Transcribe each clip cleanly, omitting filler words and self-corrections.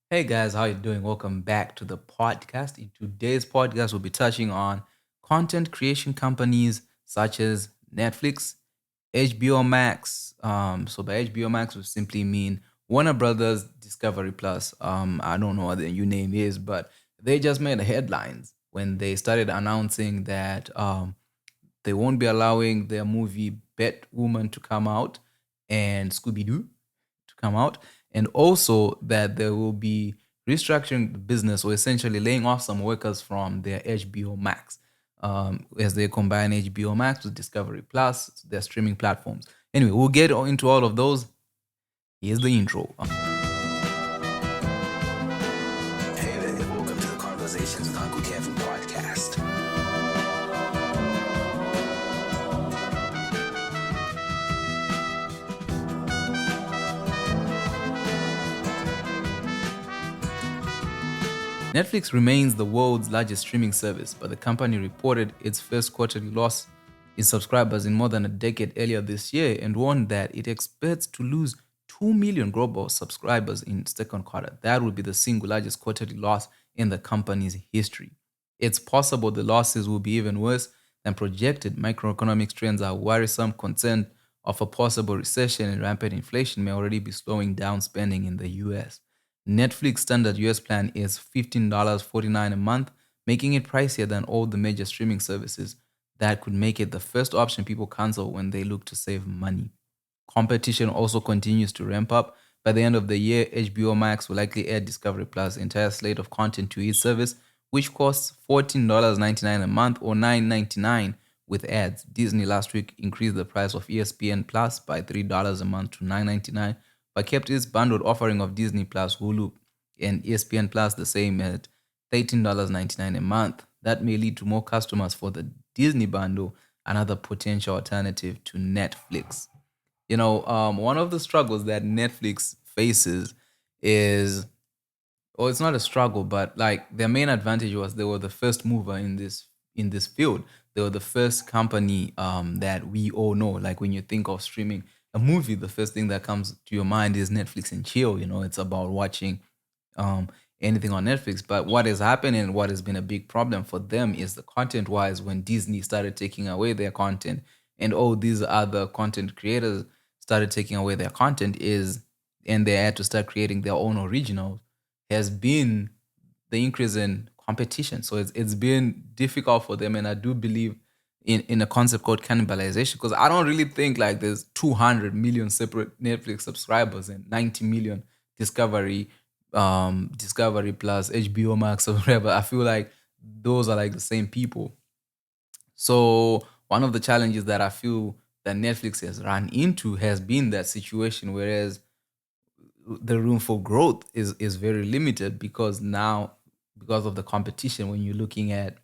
Hey guys, how you doing? Welcome back to the podcast. In today's podcast, we'll be touching on content creation companies such as Netflix, HBO Max. So by HBO Max, we simply mean Warner Brothers Discovery Plus. I don't know what the new name is, but they just made headlines when they started announcing that they won't be allowing their movie Batwoman to come out and Scooby Doo to come out, and also that they will be restructuring the business or essentially laying off some workers from their HBO Max as they combine HBO Max with Discovery Plus, their streaming platforms. Anyway, we'll get into all of those. Here's the intro. Hey there, welcome to the Conversations with Uncle Kevin podcast. Netflix remains the world's largest streaming service, but the company reported its first quarterly loss in subscribers in more than a decade earlier this year and warned that it expects to lose 2 million global subscribers in second quarter. That would be the single largest quarterly loss in the company's history. It's possible the losses will be even worse than projected. Microeconomic trends are worrisome. Concern of a possible recession and rampant inflation may already be slowing down spending in the US. Netflix standard US plan is $15.49 a month, making it pricier than all the major streaming services. That could make it the first option people cancel when they look to save money. Competition also continues to ramp up. By the end of the year, HBO Max will likely add Discovery Plus' entire slate of content to its service, which costs $14.99 a month or $9.99 with ads. Disney last week increased the price of ESPN Plus by $3 a month to $9.99, but kept its bundled offering of Disney Plus, Hulu, and ESPN Plus the same at $13.99 a month. That may lead to more customers for the Disney bundle, another potential alternative to Netflix. One of the struggles that Netflix faces is, well, it's not a struggle, but like their main advantage was they were the first mover in this field. They were the first company that we all know. Like when you think of streaming a movie, the first thing that comes to your mind is Netflix and chill. It's about watching um, anything on Netflix. But what has happened and what has been a big problem for them is the content wise when Disney started taking away their content and all these other content creators started taking away their content is and they had to start creating their own originals has been the increase in competition. So it's been difficult for them. And I do believe in a concept called cannibalization because I don't really think like there's 200 million separate Netflix subscribers and 90 million Discovery Plus, HBO Max or whatever. I feel like those are like the same people. So one of the challenges that I feel that Netflix has run into has been that situation, whereas the room for growth is very limited because of the competition when you're looking at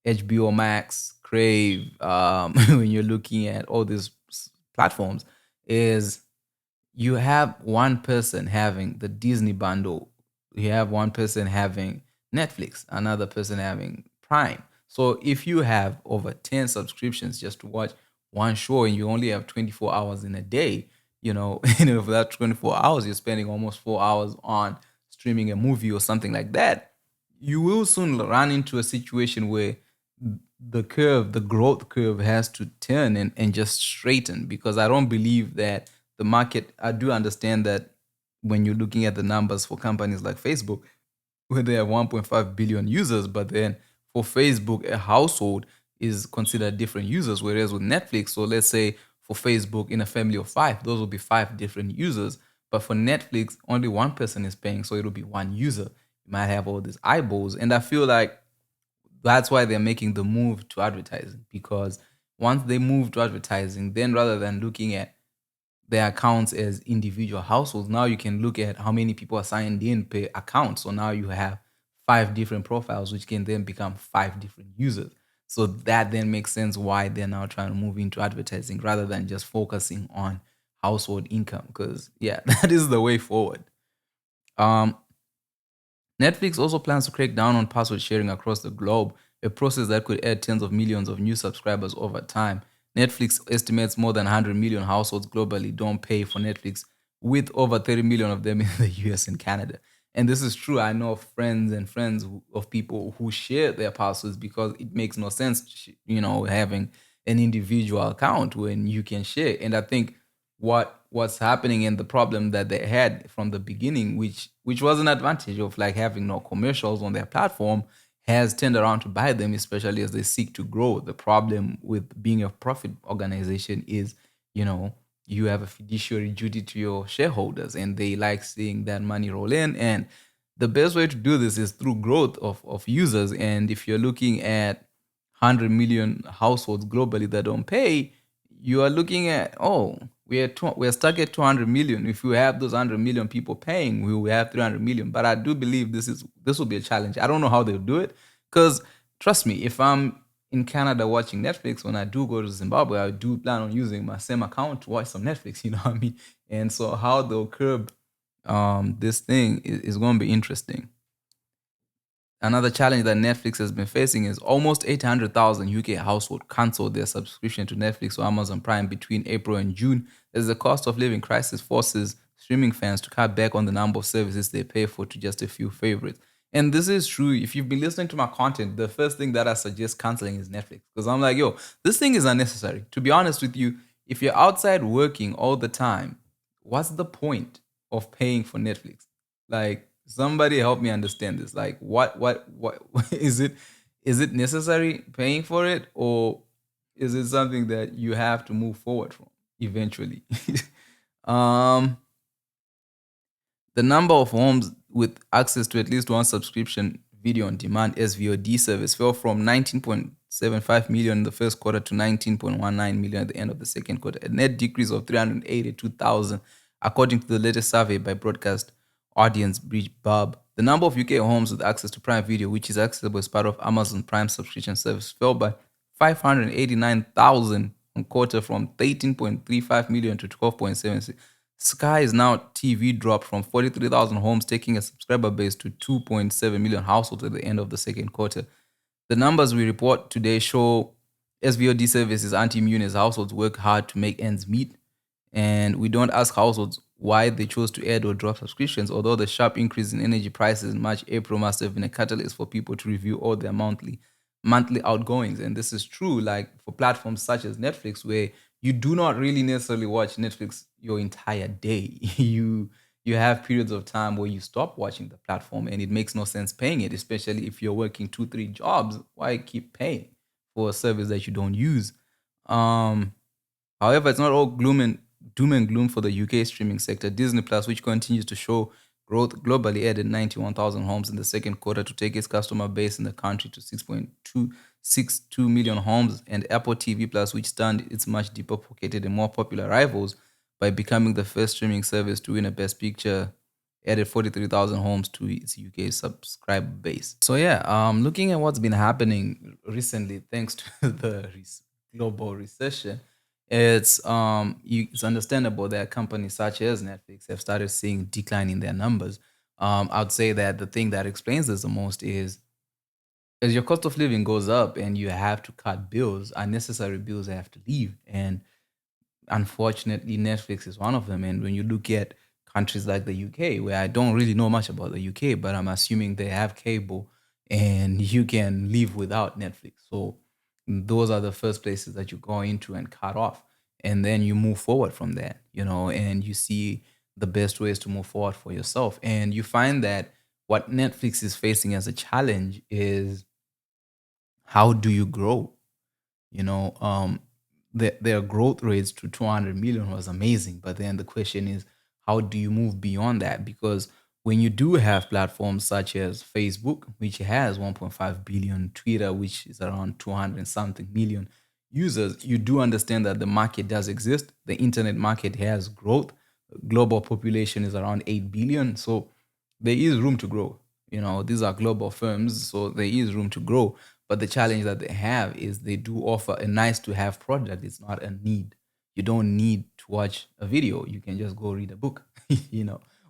HBO Max, Crave, when you're looking at all these platforms, is you have one person having the Disney bundle, you have one person having Netflix, another person having Prime. So if you have over 10 subscriptions just to watch one show and you only have 24 hours in a day, and for that 24 hours, you're spending almost 4 hours on streaming a movie or something like that, you will soon run into a situation where the growth curve has to turn and just straighten because I don't believe that the market, I do understand that when you're looking at the numbers for companies like Facebook, where they have 1.5 billion users, but then for Facebook, a household is considered different users, whereas with Netflix, so let's say for Facebook, in a family of five, those will be five different users. But for Netflix, only one person is paying, so it'll be one user. You might have all these eyeballs. And I feel like that's why they're making the move to advertising because once they move to advertising, then rather than looking at their accounts as individual households, now you can look at how many people are signed in per account. So now you have five different profiles, which can then become five different users. So that then makes sense why they're now trying to move into advertising rather than just focusing on household income. Because yeah, that is the way forward. Um, Netflix also plans to crack down on password sharing across the globe, a process that could add tens of millions of new subscribers over time. Netflix estimates more than 100 million households globally don't pay for Netflix, with over 30 million of them in the US and Canada. And this is true. I know of friends and friends of people who share their passwords because it makes no sense, having an individual account when you can share. And I think what's happening and the problem that they had from the beginning, which was an advantage of like having no commercials on their platform, has turned around to bite them, especially as they seek to grow. The problem with being a profit organization is, you know, you have a fiduciary duty to your shareholders and they like seeing that money roll in. And the best way to do this is through growth of users. And if you're looking at 100 million households globally that don't pay, you are looking at, oh, we're stuck at 200 million. If we have those 100 million people paying, we will have 300 million. But I do believe this will be a challenge. I don't know how they'll do it because trust me, if I'm in Canada watching Netflix, when I do go to Zimbabwe, I do plan on using my same account to watch some Netflix. You know what I mean? And so how they'll curb this thing is going to be interesting. Another challenge that Netflix has been facing is almost 800,000 UK households canceled their subscription to Netflix or Amazon Prime between April and June, as the cost of living crisis forces streaming fans to cut back on the number of services they pay for to just a few favorites. And this is true. If you've been listening to my content, the first thing that I suggest canceling is Netflix. Because I'm like, yo, this thing is unnecessary. To be honest with you, if you're outside working all the time, what's the point of paying for Netflix? Like, somebody help me understand this. Like, what is it necessary paying for it, or is it something that you have to move forward from eventually? um the number of homes with access to at least one subscription video on demand SVOD service fell from 19.75 million in the first quarter to 19.19 million at the end of the second quarter, a net decrease of 382,000, according to the latest survey by broadcast audience breach Bob. The number of UK homes with access to Prime Video, which is accessible as part of Amazon Prime subscription service, fell by 589,000 on quarter from 13.35 million to 12.76. Sky is now TV dropped from 43,000 homes, taking a subscriber base to 2.7 million households at the end of the second quarter. The numbers we report today show SVOD services anti-immune as households work hard to make ends meet. And we don't ask households why they chose to add or drop subscriptions, although the sharp increase in energy prices in March, April must have been a catalyst for people to review all their monthly outgoings. And this is true, like for platforms such as Netflix, where you do not really necessarily watch Netflix your entire day. You have periods of time where you stop watching the platform and it makes no sense paying it, especially if you're working 2 3 jobs. Why keep paying for a service that you don't use? um However, it's not all doom and gloom for the UK streaming sector. Disney Plus, which continues to show growth globally, added 91,000 homes in the second quarter to take its customer base in the country to 6.262 million homes. And Apple TV Plus, which stunned its much deeper pocketed and more popular rivals by becoming the first streaming service to win a Best Picture, added 43,000 homes to its UK subscriber base. So yeah, looking at what's been happening recently, thanks to the global recession, it's understandable that companies such as Netflix have started seeing decline in their numbers. I'd say that the thing that explains this the most is as your cost of living goes up and you have to cut bills, unnecessary bills have to leave. And unfortunately, Netflix is one of them. And when you look at countries like the UK, where I don't really know much about the UK, but I'm assuming they have cable and you can live without Netflix. So those are the first places that you go into and cut off. And then you move forward from there, and you see the best ways to move forward for yourself. And you find that what Netflix is facing as a challenge is how do you grow? you know um their growth rates to 200 million was amazing, but then the question is, how do you move beyond that? Because when you do have platforms such as Facebook, which has 1.5 billion, Twitter, which is around 200 and something million users, you do understand that the market does exist. The internet market has growth. Global population is around 8 billion, so there is room to grow. These are global firms, so there is room to grow. But the challenge that they have is they do offer a nice to have product. It's not a need. You don't need to watch a video. You can just go read a book.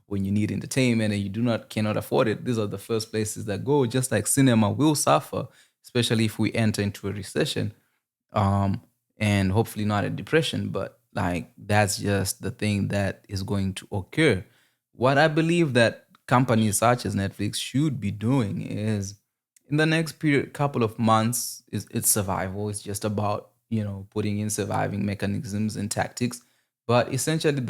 When you need entertainment and you cannot afford it, these are the first places that go. Just like cinema will suffer, especially if we enter into a recession, um, and hopefully not a depression. But like that's just the thing that is going to occur. What I believe that companies such as Netflix should be doing is in the next period, couple of months, it's survival. It's just about putting in surviving mechanisms and tactics. But essentially,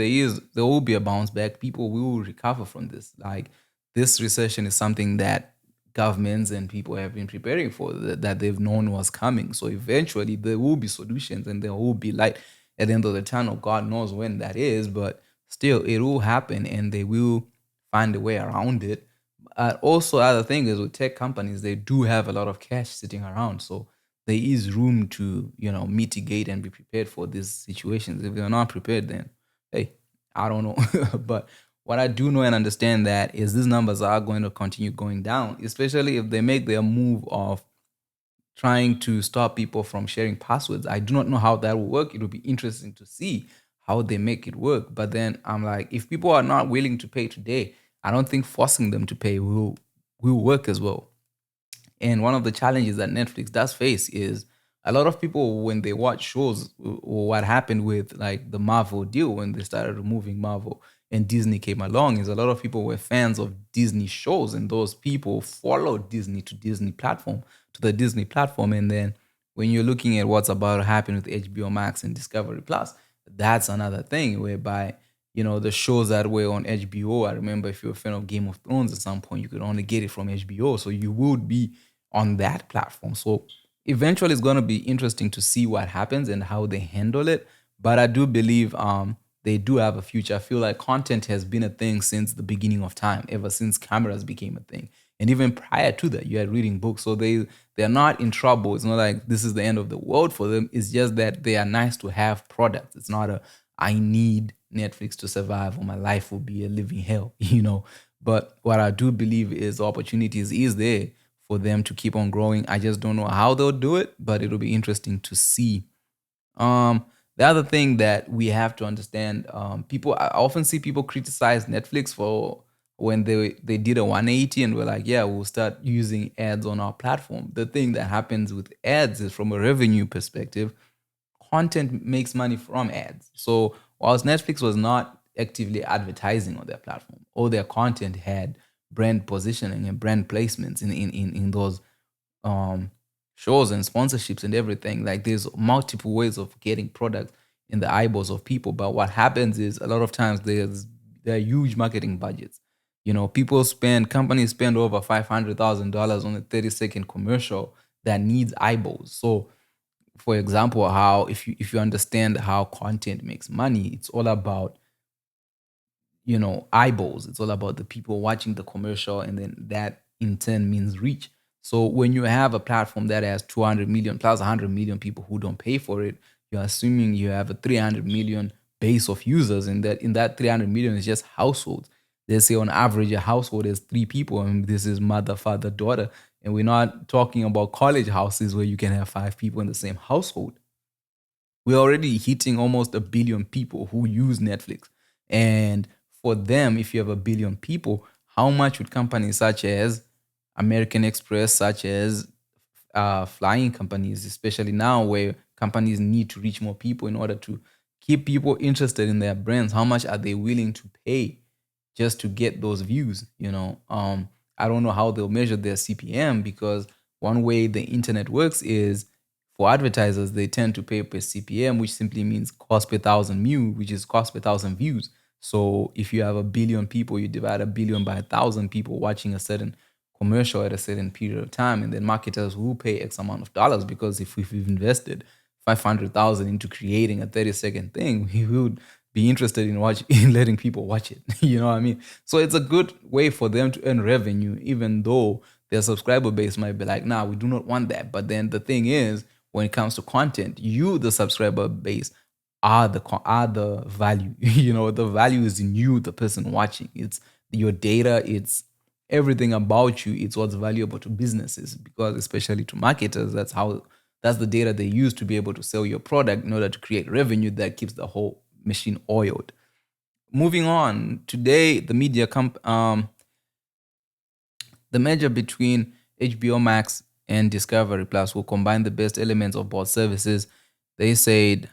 there will be a bounce back. People will recover from this. Like this recession is something that governments and people have been preparing for, that they've known was coming. So eventually, there will be solutions and there will be light at the end of the tunnel. God knows when that is, but still, it will happen, and they will find a way around it. Also, other thing is with tech companies, they do have a lot of cash sitting around, so there is room to mitigate and be prepared for these situations. If they're not prepared, then hey, I don't know. But what I do know and understand that is these numbers are going to continue going down, especially if they make their move of trying to stop people from sharing passwords. I do not know how that will work. It will be interesting to see how they make it work. But then I'm like, if people are not willing to pay today, I don't think forcing them to pay will work as well. And one of the challenges that Netflix does face is a lot of people, when they watch shows, or what happened with like the Marvel deal when they started removing Marvel and Disney came along, is a lot of people were fans of Disney shows, and those people followed Disney to Disney platform to the Disney platform. And then when you're looking at what's about to happen with HBO Max and Discovery Plus, that's another thing whereby the shows that were on HBO. I remember if you're a fan of Game of Thrones, at some point you could only get it from HBO, so you would be on that platform. So eventually it's going to be interesting to see what happens and how they handle it. But I do believe they do have a future. I feel like content has been a thing since the beginning of time, ever since cameras became a thing. And even prior to that, you had reading books. So they're not in trouble. It's not like this is the end of the world for them. It's just that they are nice to have products. It's not a I need Netflix to survive or my life will be a living hell. But what I do believe is opportunities is there for them to keep on growing. I just don't know how they'll do it, but it'll be interesting to see. The other thing that we have to understand, I often see people criticize Netflix for when they did a 180 and were like, yeah, we'll start using ads on our platform. The thing that happens with ads is, from a revenue perspective, content makes money from ads. So whilst Netflix was not actively advertising on their platform, all their content had brand positioning and brand placements in those um shows and sponsorships and everything. Like there's multiple ways of getting product in the eyeballs of people. But what happens is a lot of times there are huge marketing budgets. Companies spend over $500,000 on a 30-second commercial that needs eyeballs. So for example, how if you understand how content makes money, it's all about eyeballs. It's all about the people watching the commercial, and then that in turn means reach. So when you have a platform that has 200 million plus 100 million people who don't pay for it, you're assuming you have a 300 million base of users, and that in that 300 million is just households. They say on average a household is three people, and this is mother, father, daughter. And we're not talking about college houses where you can have five people in the same household. We're already hitting almost a billion people who use Netflix. And for them, if you have a billion people, how much would companies such as American Express, such as flying companies, especially now where companies need to reach more people in order to keep people interested in their brands, how much are they willing to pay just to get those views? I don't know how they'll measure their CPM, because one way the internet works is for advertisers, they tend to pay per CPM, which simply means cost per thousand view, which is cost per thousand views. So if you have a billion people, you divide a billion by 1,000 people watching a certain commercial at a certain period of time, and then marketers will pay X amount of dollars, because if we've invested 500,000 into creating a 30-second thing, we would be interested in letting people watch it. You know what I mean? So it's a good way for them to earn revenue, even though their subscriber base might be like, nah, we do not want that. But then the thing is, when it comes to content, you, the subscriber base, are the value. The value is in you, the person watching. It's your data. It's everything about you. It's what's valuable to businesses, because especially to marketers, that's the data they use to be able to sell your product in order to create revenue that keeps the whole machine oiled. Moving on, today the merger between HBO Max and Discovery Plus will combine the best elements of both services. They said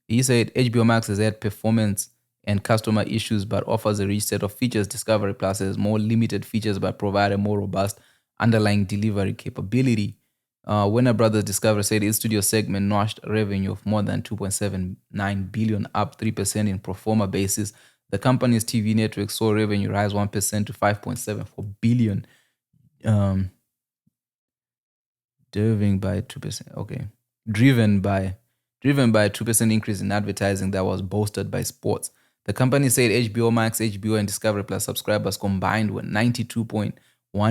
he said HBO Max has had performance and customer issues, but offers a rich set of features. Discovery Plus has more limited features but provide a more robust underlying delivery capability. Warner Brothers Discovery said its studio segment notched revenue of more than 2.79 billion, up 3% in pro forma basis. The company's TV network saw revenue rise 1% to 5.74 billion, um, driven by 2%. Okay, driven by driven by a 2% increase in advertising that was bolstered by sports. The company said HBO Max, HBO, and Discovery Plus subscribers combined were 92.1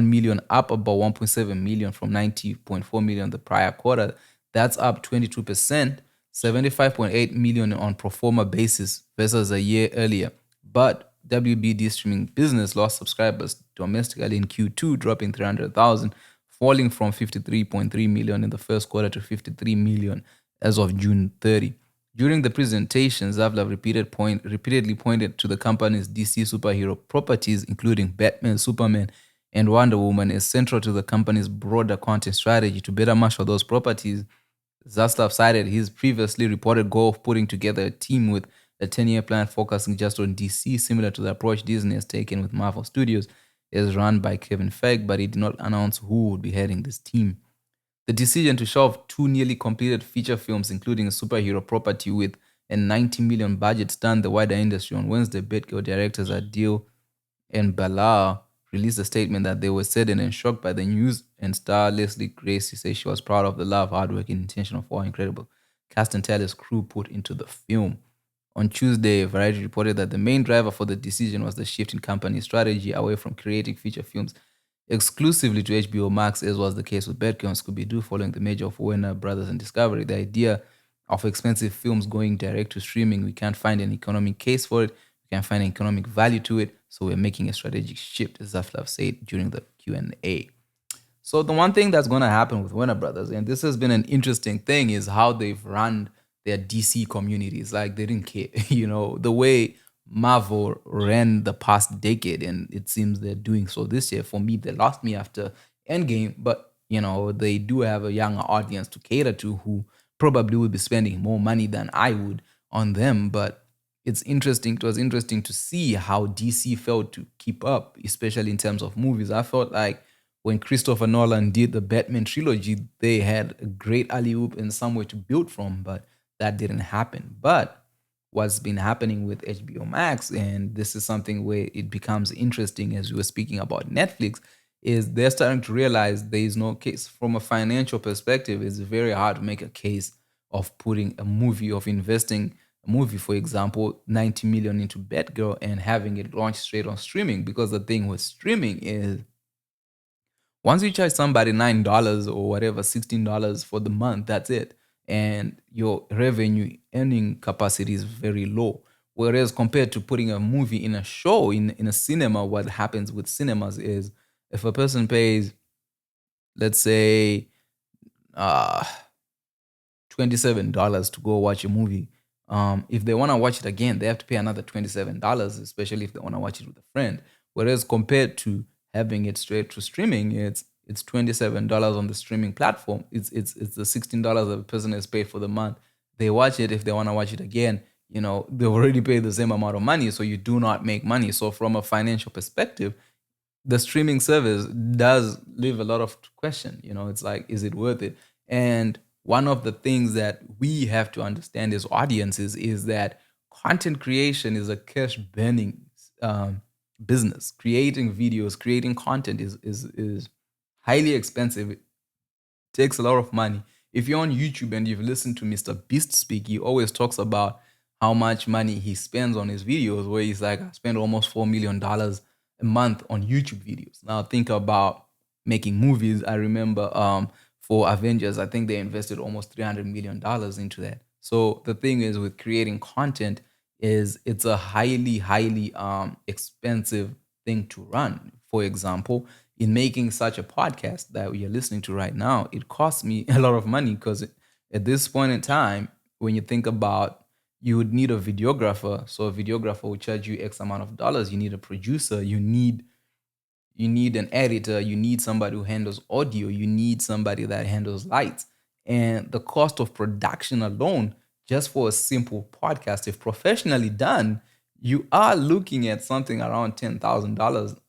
million, up about 1.7 million from 90.4 million the prior quarter. That's up 22%, 75.8 million on pro forma basis versus a year earlier. But WBD streaming business lost subscribers domestically in Q2, dropping 300,000, falling from 53.3 million in the first quarter to 53 million as of June 30. During the presentation, Zavla repeatedly pointed to the company's DC superhero properties, including Batman, Superman, and Wonder Woman, as central to the company's broader content strategy. To better marshal those properties, Zaslav cited his previously reported goal of putting together a team with a 10-year plan focusing just on DC, similar to the approach Disney has taken with Marvel Studios, is run by Kevin Feige, but he did not announce who would be heading this team. The decision to shelve two nearly completed feature films, including a superhero property with a 90 million budget, stunned the wider industry. On Wednesday, Batgirl directors Adil and Bala released a statement that they were saddened and shocked by the news, and star Leslie Gracie says she was proud of the love, hard work, and intention of our incredible cast and talent crew put into the film. On Tuesday, Variety reported that the main driver for the decision was the shift in company strategy away from creating feature films exclusively to HBO Max, as was the case with Batgirl and Scooby-Doo following the merger of Warner Brothers and Discovery. The idea of expensive films going direct to streaming, we can't find an economic case for it. We can't find an economic value to it. So we're making a strategic shift, as Zaflav said during the Q&A. So the one thing that's going to happen with Warner Brothers, and this has been an interesting thing, is how they've run their DC communities. Like they didn't care, the way Marvel ran the past decade, and it seems they're doing so this year. For me, they lost me after Endgame, but they do have a younger audience to cater to who probably will be spending more money than I would on them. But it's interesting. It was interesting to see how DC felt to keep up, especially in terms of movies. I felt like when Christopher Nolan did the Batman trilogy, they had a great alley-oop and somewhere to build from, but that didn't happen. But what's been happening with HBO Max, and this is something where it becomes interesting as we were speaking about Netflix, is they're starting to realize there is no case. From a financial perspective, it's very hard to make a case of putting a movie, of investing a movie, for example, 90 million into Batgirl and having it launch straight on streaming, because the thing with streaming is once you charge somebody $9 or whatever, $16 for the month, that's it. And your revenue earning capacity is very low. Whereas compared to putting a movie in a show, in a cinema, what happens with cinemas is if a person pays, let's say, uh, $27 to go watch a movie, if they want to watch it again, they have to pay another $27, especially if they want to watch it with a friend. Whereas compared to having it straight to streaming, it's $27 on the streaming platform. It's the $16 that the person has paid for the month. They watch it. If they want to watch it again, they've already paid the same amount of money, so you do not make money. So from a financial perspective, the streaming service does leave a lot of question. It's like, is it worth it? And one of the things that we have to understand as audiences is that content creation is a cash burning business. Creating videos, creating content is highly expensive. It takes a lot of money. If you're on YouTube and you've listened to Mr. Beast speak, he always talks about how much money he spends on his videos, where he's like, I spend almost $4 million a month on YouTube videos. Now think about making movies. I remember for Avengers, I think they invested almost $300 million into that. So the thing is with creating content is it's a highly expensive thing to run. For example, in making such a podcast that we are listening to right now, it costs me a lot of money because at this point in time, when you think about, you would need a videographer. So a videographer will charge you X amount of dollars. You need a producer. You need an editor. You need somebody who handles audio. You need somebody that handles lights. And the cost of production alone, just for a simple podcast, if professionally done, you are looking at something around $10,000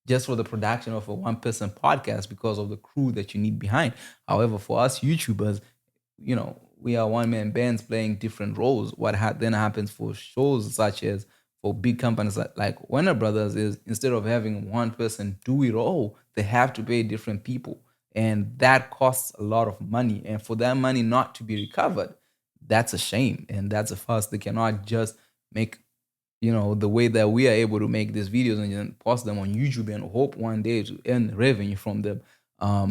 just for the production of a one person podcast because of the crew that you need behind. However, for us YouTubers, we are one man bands playing different roles. What then happens for shows such as for big companies like Warner Brothers is instead of having one person do it all, they have to pay different people. And that costs a lot of money. And for that money not to be recovered, that's a shame. And that's a fuss. They cannot just make the way that we are able to make these videos and then post them on YouTube and hope one day to earn revenue from them.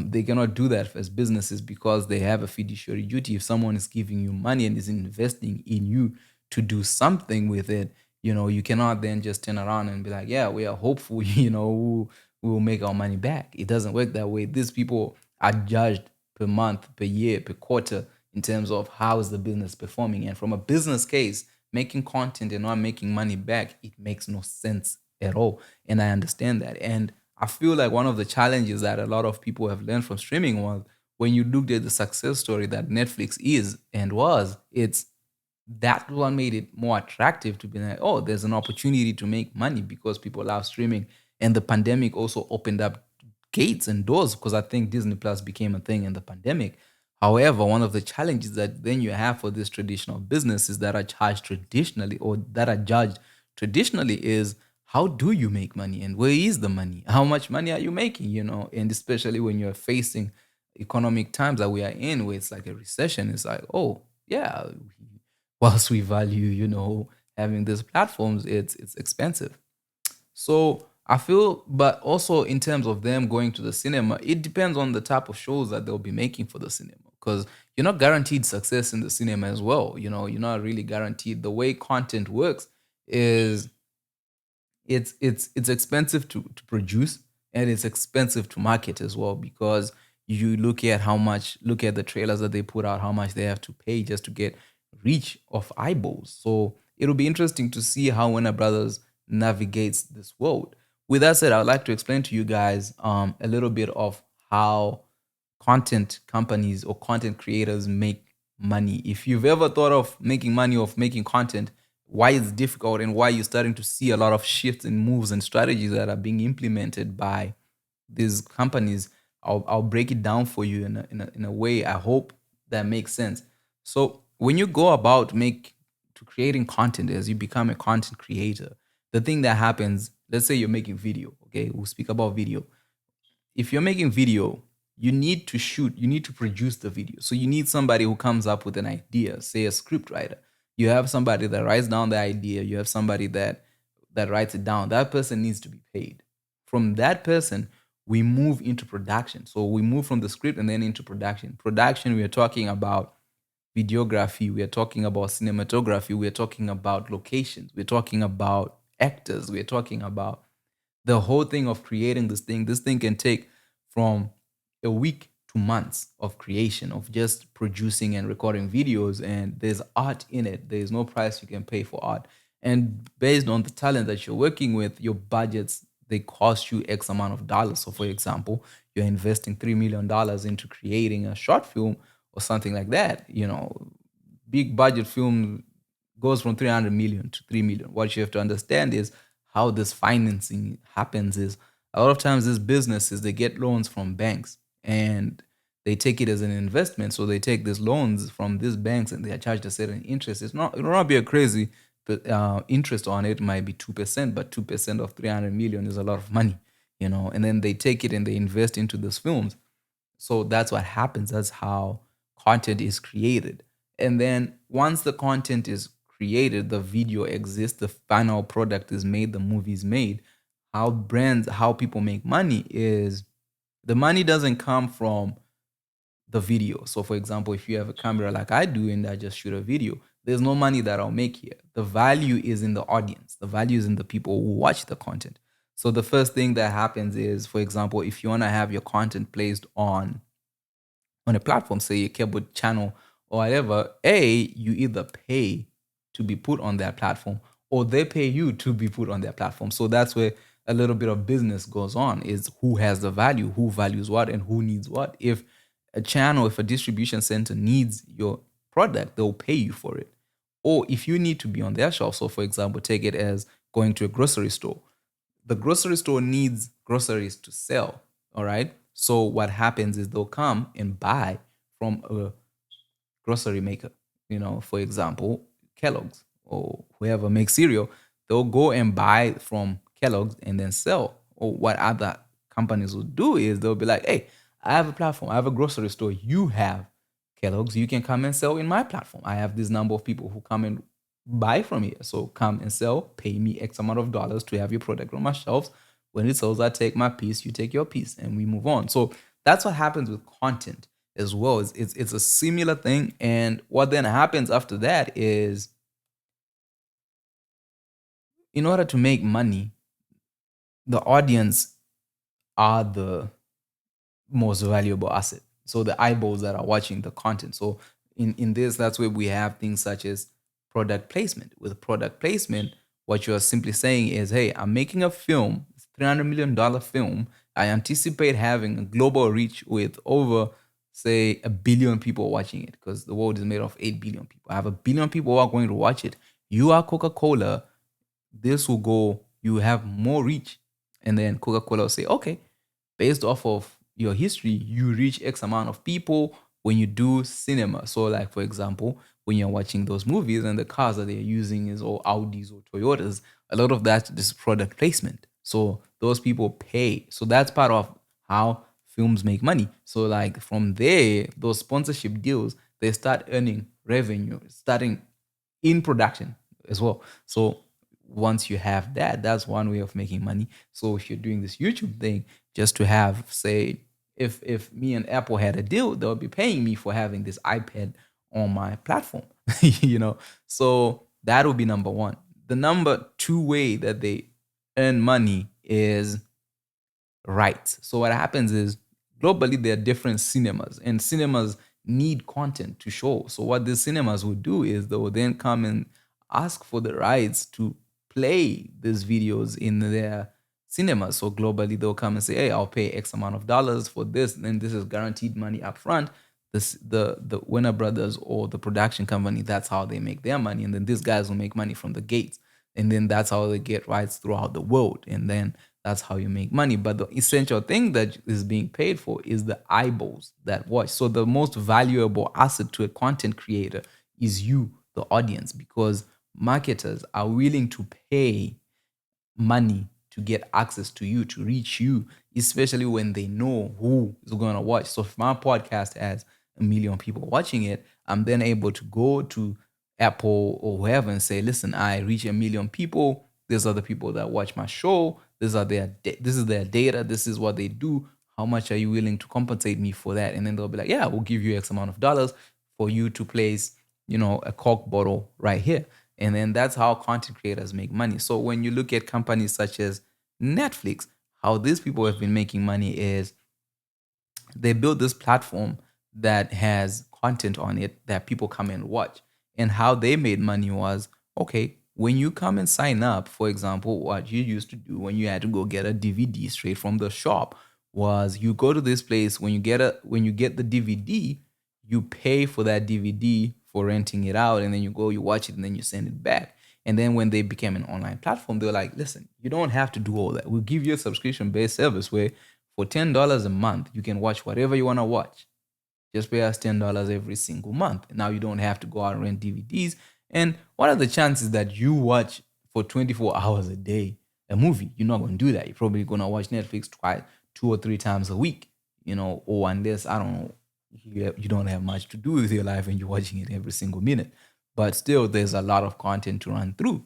They cannot do that as businesses because they have a fiduciary duty. If someone is giving you money and is investing in you to do something with it, you cannot then just turn around and be like, yeah, we are hopeful, we will make our money back. It doesn't work that way. These people are judged per month, per year, per quarter in terms of how is the business performing. And from a business case, making content and not making money back, it makes no sense at all. And I understand that. And I feel like one of the challenges that a lot of people have learned from streaming was when you looked at the success story that Netflix is and was, it's that one made it more attractive to be like, oh, there's an opportunity to make money because people love streaming. And the pandemic also opened up gates and doors because I think Disney Plus became a thing in the pandemic. However, one of the challenges that then you have for these traditional businesses that are charged traditionally or that are judged traditionally is how do you make money and where is the money? How much money are you making? And especially when you're facing economic times that we are in, where it's like a recession, it's like, oh, yeah, whilst we value, having these platforms, it's expensive. So I feel, but also in terms of them going to the cinema, it depends on the type of shows that they'll be making for the cinema. Because you're not guaranteed success in the cinema as well. You're not really guaranteed. The way content works is it's expensive to produce and it's expensive to market as well because you look at the trailers that they put out, how much they have to pay just to get reach of eyeballs. So it'll be interesting to see how Warner Brothers navigates this world. With that said, I'd like to explain to you guys a little bit of how content companies or content creators make money. If you've ever thought of making money of making content, why it's difficult and why you're starting to see a lot of shifts and moves and strategies that are being implemented by these companies, I'll break it down for you in a way I hope that makes sense. So when you go about make to creating content as you become a content creator, the thing that happens, let's say you're making video, okay? We'll speak about video. If you're making video, you need to shoot, you need to produce the video. So you need somebody who comes up with an idea, say a script writer. You have somebody that writes down the idea, you have somebody that writes it down. That person needs to be paid. From that person, we move into production. So we move from the script and then into production. Production, we are talking about videography, we are talking about cinematography, we are talking about locations, we're talking about actors, we're talking about the whole thing of creating this thing. This thing can take from a week to months of creation, of just producing and recording videos. And there's art in it. There's no price you can pay for art. And based on the talent that you're working with, your budgets, they cost you X amount of dollars. So, for example, you're investing $3 million into creating a short film or something like that. Big budget film goes from 300 million to 3 million. What you have to understand is how this financing happens is a lot of times these businesses they get loans from banks and they take it as an investment. So they take these loans from these banks and they are charged a certain interest. It will not be a crazy interest on it. It might be 2%, but 2% of 300 million is a lot of money. And then they take it and they invest into these films. So that's what happens. That's how content is created. And then once the content is created, the video exists, the final product is made, the movie is made. How people make money is the money doesn't come from the video. So, for example, if you have a camera like I do and I just shoot a video, there's no money that I'll make here. The value is in the audience, the value is in the people who watch the content. So, the first thing that happens is, for example, if you want to have your content placed on a platform, say a cable channel or whatever, you either pay to be put on their platform or they pay you to be put on their platform. So that's where a little bit of business goes on is who has the value, who values what, and who needs what. If a channel, if a distribution center needs your product, they'll pay you for it. Or if you need to be on their shelf, so for example, take it as going to a grocery store. The grocery store needs groceries to sell. All right. So what happens is they'll come and buy from a grocery maker. For example, Kellogg's or whoever makes cereal, they'll go and buy from Kellogg's and then sell. Or what other companies will do is they'll be like, hey, I have a platform, I have a grocery store, you have Kellogg's, you can come and sell in my platform. I have this number of people who come and buy from here. So come and sell, pay me X amount of dollars to have your product on my shelves. When it sells, I take my piece, you take your piece, and we move on. So that's what happens with content as well. It's a similar thing. And what then happens after that is, in order to make money, the audience are the most valuable asset. So the eyeballs that are watching the content. So in this, that's where we have things such as product placement. With product placement, what you're simply saying is, hey, I'm making a film, $300 million film. I anticipate having a global reach with over, say, 1 billion people watching it, because the world is made of 8 billion people. I have 1 billion people who are going to watch it. You are Coca-Cola. This will go, you have more reach. And then Coca-Cola will say, okay, based off of your history, you reach X amount of people when you do cinema. So, like for example, when you're watching those movies and the cars that they're using is all Audis or Toyotas, a lot of that is product placement. So those people pay. So that's part of how films make money. So like from there, those sponsorship deals, they start earning revenue, starting in production as well. So once you have that, that's one way of making money. So if you're doing this YouTube thing, just to have, say, if me and Apple had a deal, they'll be paying me for having this iPad on my platform. So that would be number one. The number two way that they earn money is rights. So what happens is, globally there are different cinemas, and cinemas need content to show. So what the cinemas will do is they will then come and ask for the rights to play these videos in their cinemas. So globally they'll come and say, hey, I'll pay X amount of dollars for this, and this is guaranteed money up front. The Warner Brothers or the production company, that's how they make their money, and then these guys will make money from the gates, and then that's how they get rights throughout the world, and then that's how you make money. But the essential thing that is being paid for is the eyeballs that watch. So the most valuable asset to a content creator is you, the audience, because marketers are willing to pay money to get access to you, to reach you, especially when they know who is going to watch. So if my podcast has 1 million people watching it, I'm then able to go to Apple or whoever and say, listen, I reach 1 million people. These are the people that watch my show. This is their data. This is what they do. How much are you willing to compensate me for that? And then they'll be like, yeah, we'll give you X amount of dollars for you to place, a Coke bottle right here. And then that's how content creators make money. So when you look at companies such as Netflix, how these people have been making money is they build this platform that has content on it that people come and watch. And how they made money was, okay, when you come and sign up, for example, what you used to do when you had to go get a DVD straight from the shop was you go to this place. When you get the DVD, you pay for that DVD for renting it out, and then you go, you watch it, and then you send it back. And then when they became an online platform, they were like, listen, you don't have to do all that. We'll give you a subscription-based service where for $10 a month, you can watch whatever you want to watch. Just pay us $10 every single month. Now you don't have to go out and rent DVDs. And what are the chances that you watch for 24 hours a day a movie? You're not going to do that. You're probably going to watch Netflix twice, 2 or 3 times a week, or unless, I don't know, you don't have much to do with your life and you're watching it every single minute. But still, there's a lot of content to run through.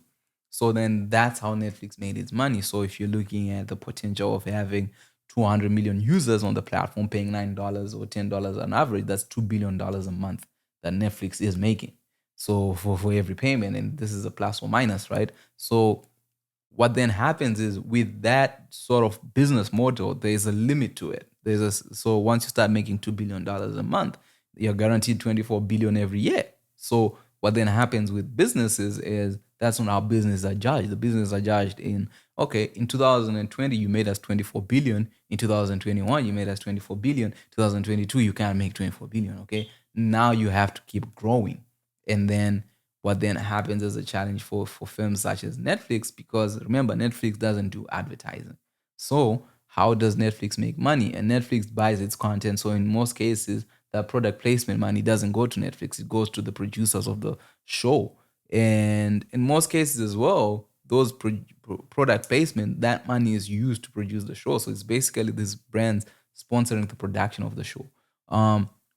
So then that's how Netflix made its money. So if you're looking at the potential of having 200 million users on the platform paying $9 or $10 on average, that's $2 billion a month that Netflix is making. So for every payment, and this is a plus or minus, right? So what then happens is, with that sort of business model, there's a limit to it. So once you start making $2 billion a month, you're guaranteed 24 billion every year. So what then happens with businesses is, that's when our businesses are judged. The businesses are judged in, okay, in 2020 you made us 24 billion. In 2021 you made us 24 billion. 2022 you can't make 24 billion. Okay, now you have to keep growing, and then what then happens as a challenge for films such as Netflix, because remember, Netflix doesn't do advertising. So how does Netflix make money? And Netflix buys its content. So in most cases, that product placement money doesn't go to Netflix. It goes to the producers of the show. And in most cases as well, those product placement, that money is used to produce the show. So it's basically these brands sponsoring the production of the show.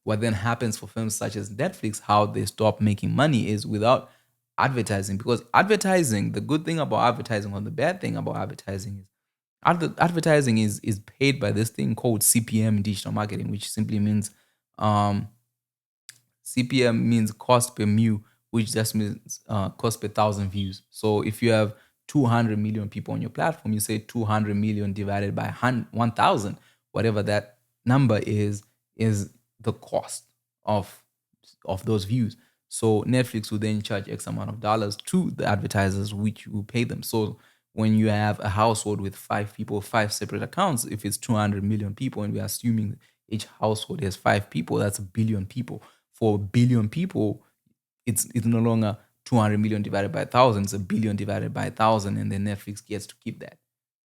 What then happens for films such as Netflix, how they stop making money is without advertising. Because advertising, the good thing about advertising or the bad thing about advertising is advertising is paid by this thing called CPM in digital marketing, which simply means um, CPM means cost per view, which just means cost per thousand views. So if you have 200 million people on your platform, you say 200 million divided by 1,000, whatever that number is the cost of those views. So Netflix will then charge X amount of dollars to the advertisers, which will pay them. So when you have a household with five people, five separate accounts, if it's 200 million people, and we're assuming each household has five people, that's a billion people. For a billion people, it's no longer 200 million divided by 1,000, it's a billion divided by 1,000, and then Netflix gets to keep that.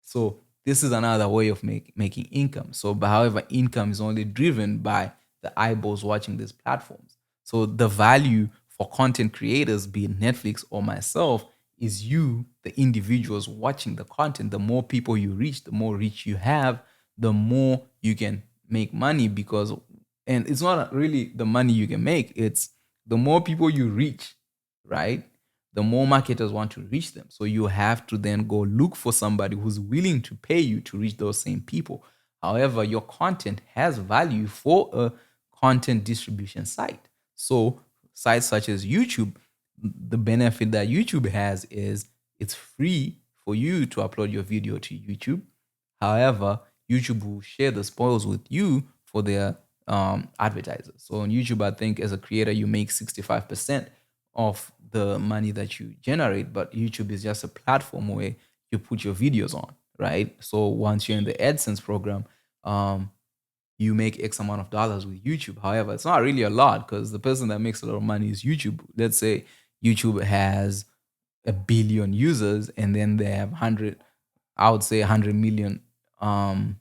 So this is another way of making income. So, but however, income is only driven by the eyeballs watching these platforms. So the value for content creators, be it Netflix or myself, is you, the individuals watching the content. The more people you reach, the more reach you have, the more you can make money. Because, and it's not really the money you can make, it's the more people you reach, right? The more marketers want to reach them. So you have to then go look for somebody who's willing to pay you to reach those same people. However, your content has value for a content distribution site. So sites such as YouTube, the benefit that YouTube has is it's free for you to upload your video to YouTube. However, YouTube will share the spoils with you for their advertisers. So on YouTube, I think as a creator, you make 65% of the money that you generate, but YouTube is just a platform where you put your videos on, right? So once you're in the AdSense program, you make X amount of dollars with YouTube. However, it's not really a lot because the person that makes a lot of money is YouTube. Let's say YouTube has a billion users and then they have 100, I would say 100 million content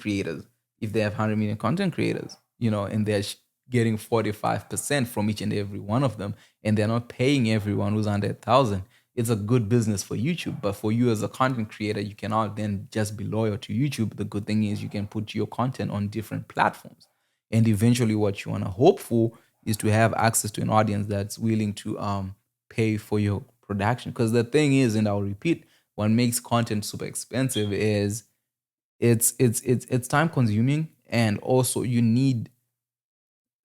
creators. If they have 100 million content creators, and they're getting 45% from each and every one of them, and they're not paying everyone who's under 1,000, it's a good business for YouTube. But for you as a content creator, you cannot then just be loyal to YouTube. The good thing is you can put your content on different platforms. And eventually, what you want to hope for is to have access to an audience that's willing to pay for your production. Because the thing is, and I'll repeat, what makes content super expensive is it's time consuming, and also you need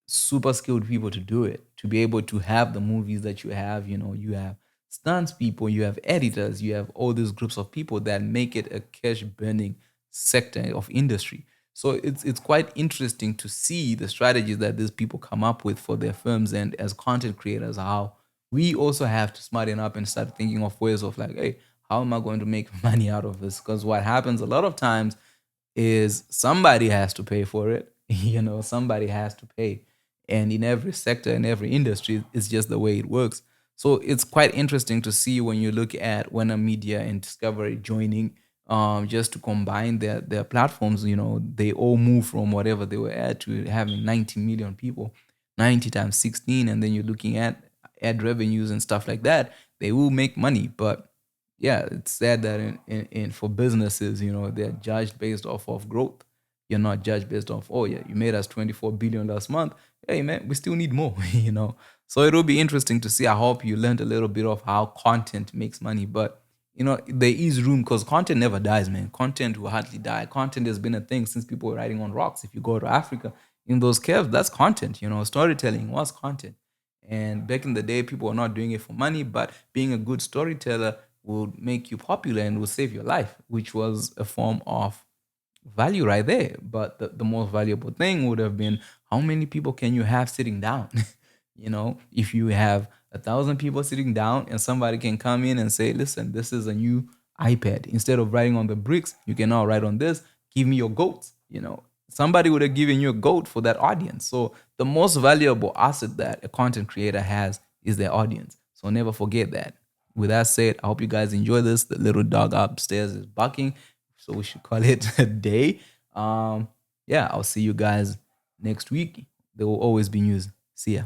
super skilled people to do it, to be able to have the movies that you have. You have stunts people, you have editors, you have all these groups of people that make it a cash burning sector of industry. So it's quite interesting to see the strategies that these people come up with for their films, and as content creators, how we also have to smarten up and start thinking of ways of like, hey, how am I going to make money out of this? Because what happens a lot of times is somebody has to pay for it. Somebody has to pay. And in every sector, in every industry, it's just the way it works. So it's quite interesting to see when you look at Warner Media and Discovery joining, just to combine their platforms. They all move from whatever they were at to having 90 million people, 90 times 16. And then you're looking at ad revenues and stuff like that. They will make money. But yeah, it's sad that in for businesses, they're judged based off of growth. You're not judged based off, oh yeah, you made us 24 billion last month. Hey man, we still need more, So it'll be interesting to see. I hope you learned a little bit of how content makes money. But there is room, because content never dies, man. Content will hardly die. Content has been a thing since people were writing on rocks. If you go to Africa, in those caves, that's content. Storytelling was content. And back in the day, people were not doing it for money, but being a good storyteller will make you popular and will save your life, which was a form of value right there. But the most valuable thing would have been, how many people can you have sitting down? If you have 1,000 people sitting down and somebody can come in and say, listen, this is a new iPad. Instead of writing on the bricks, you can now write on this. Give me your goats. Somebody would have given you a goat for that audience. So the most valuable asset that a content creator has is their audience. So never forget that. With that said, I hope you guys enjoy this. The little dog upstairs is barking, so we should call it a day. Yeah, I'll see you guys next week. There will always be news. See ya.